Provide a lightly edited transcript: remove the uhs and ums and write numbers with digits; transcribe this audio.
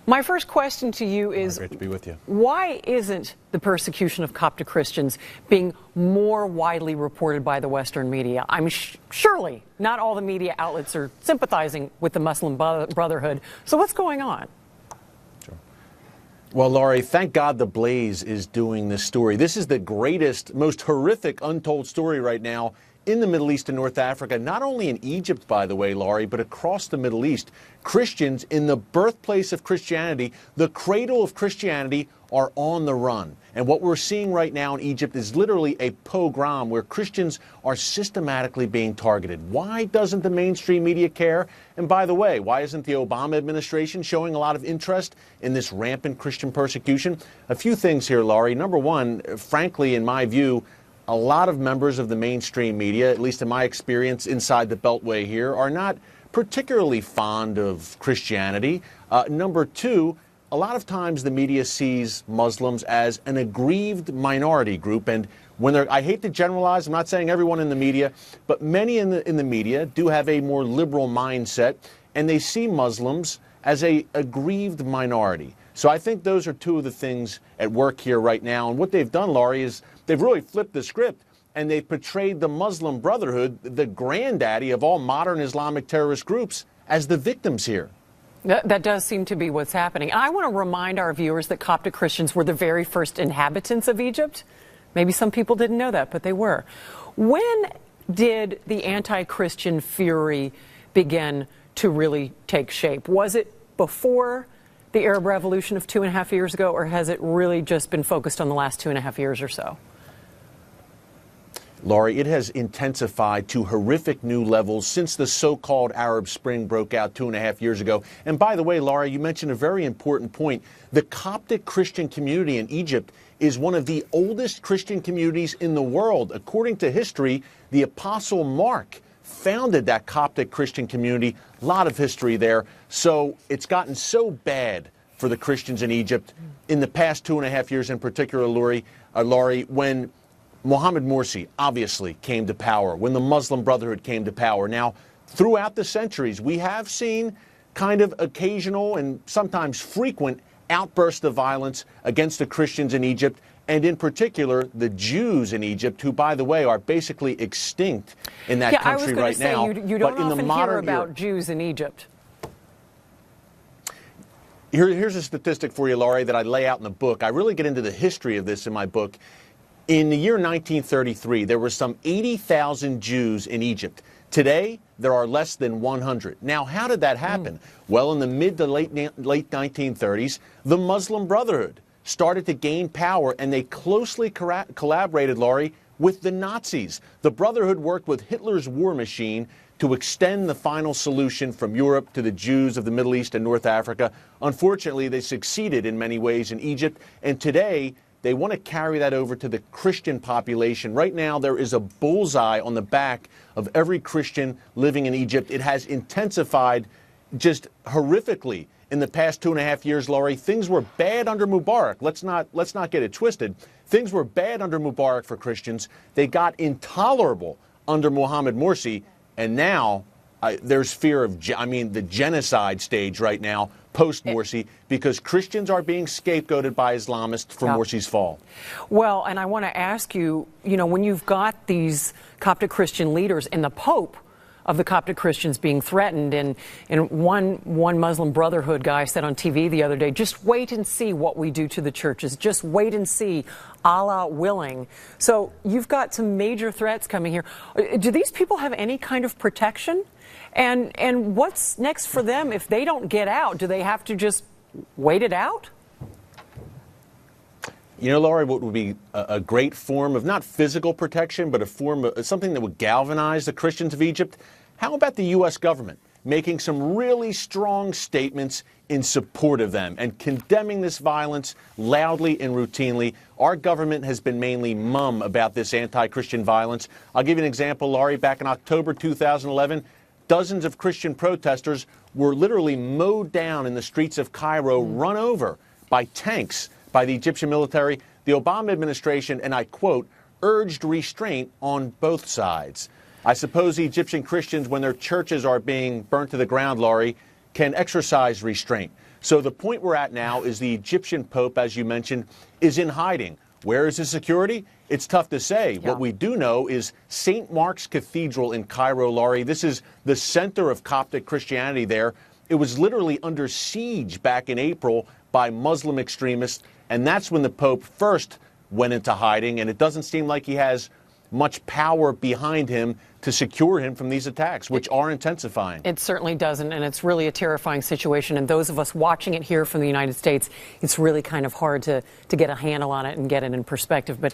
My first question to you is, great to be with you. Why isn't the persecution of Coptic Christians being more widely reported by the Western media? I'm surely not all the media outlets are sympathizing with the Muslim Brotherhood. So what's going on? Sure. Well, Laurie, thank God The Blaze is doing this story. This is the greatest, most horrific untold story right now in the Middle East and North Africa, not only in Egypt, by the way, Laurie, but across the Middle East. Christians in the birthplace of Christianity, the cradle of Christianity, are on the run. And what we're seeing right now in Egypt is literally a pogrom where Christians are systematically being targeted. Why doesn't the mainstream media care? And by the way, why isn't the Obama administration showing a lot of interest in this rampant Christian persecution? A few things here, Laurie. Number one, frankly, in my view, a lot of members of the mainstream media, at least in my experience inside the Beltway here, are not particularly fond of Christianity. Number two, a lot of times the media sees Muslims as an aggrieved minority group, and when they're, I hate to generalize, I'm not saying everyone in the media, but many in the media do have a more liberal mindset, and they see Muslims as a aggrieved minority. So I think those are two of the things at work here right now. And what they've done, Laurie, is they've really flipped the script, and they've portrayed the Muslim Brotherhood, the granddaddy of all modern Islamic terrorist groups, as the victims here. That does seem to be what's happening. I want to remind our viewers that Coptic Christians were the very first inhabitants of Egypt. Maybe some people didn't know that, but they were. When did the anti-Christian fury begin to really take shape? Was it before the Arab Revolution of 2.5 years ago, or has it really just been focused on the last 2.5 years or so? Laurie, it has intensified to horrific new levels since the so-called Arab Spring broke out 2.5 years ago. And by the way, Laurie, you mentioned a very important point. The Coptic Christian community in Egypt is one of the oldest Christian communities in the world. According to history, the Apostle Mark founded that Coptic Christian community. A lot of history there. So it's gotten so bad for the Christians in Egypt in the past 2.5 years in particular, Laurie, when Mohammed Morsi obviously came to power, when the Muslim Brotherhood came to power. Now, throughout the centuries, we have seen kind of occasional and sometimes frequent outbursts of violence against the Christians in Egypt, and in particular, the Jews in Egypt, who, by the way, are basically extinct in that country right now. You don't often hear about Jews in Egypt. Here's a statistic for you, Laurie, that I lay out in the book. I really get into the history of this in my book. In the year 1933, there were some 80,000 Jews in Egypt. Today, there are less than 100. Now, how did that happen? Well, in the mid to late 1930s, the Muslim Brotherhood started to gain power, and they closely collaborated, Laurie, with the Nazis. The Brotherhood worked with Hitler's war machine to extend the final solution from Europe to the Jews of the Middle East and North Africa. Unfortunately, they succeeded in many ways in Egypt, and today they want to carry that over to the Christian population. Right now, there is a bullseye on the back of every Christian living in Egypt. It has intensified just horrifically in the past 2.5 years, Laurie. Things were bad under Mubarak. Let's not get it twisted. Things were bad under Mubarak for Christians. They got intolerable under Mohammed Morsi, and now there's fear of, the genocide stage right now, post-Morsi, because Christians are being scapegoated by Islamists for Morsi's fall. Well, and I want to ask you, when you've got these Coptic Christian leaders and the Pope of the Coptic Christians being threatened, and one Muslim Brotherhood guy said on TV the other day, just wait and see what we do to the churches. Just wait and see, Allah willing. So you've got some major threats coming here. Do these people have any kind of protection? And what's next for them if they don't get out? Do they have to just wait it out? Laurie, what would be a great form of not physical protection, but a form of something that would galvanize the Christians of Egypt? How about the U.S. government making some really strong statements in support of them and condemning this violence loudly and routinely? Our government has been mainly mum about this anti-Christian violence. I'll give you an example, Laurie. Back in October 2011, dozens of Christian protesters were literally mowed down in the streets of Cairo, run over by tanks by the Egyptian military. The Obama administration, and I quote, urged restraint on both sides. I suppose the Egyptian Christians, when their churches are being burnt to the ground, Laurie, can exercise restraint. So the point we're at now is the Egyptian Pope, as you mentioned, is in hiding. Where is his security? It's tough to say. Yeah. What we do know is St. Mark's Cathedral in Cairo, Laurie. This is the center of Coptic Christianity there. It was literally under siege back in April by Muslim extremists, and that's when the Pope first went into hiding, and it doesn't seem like he has much power behind him to secure him from these attacks, which are intensifying. It certainly doesn't, and it's really a terrifying situation. And those of us watching it here from the United States, it's really kind of hard to get a handle on it and get it in perspective. But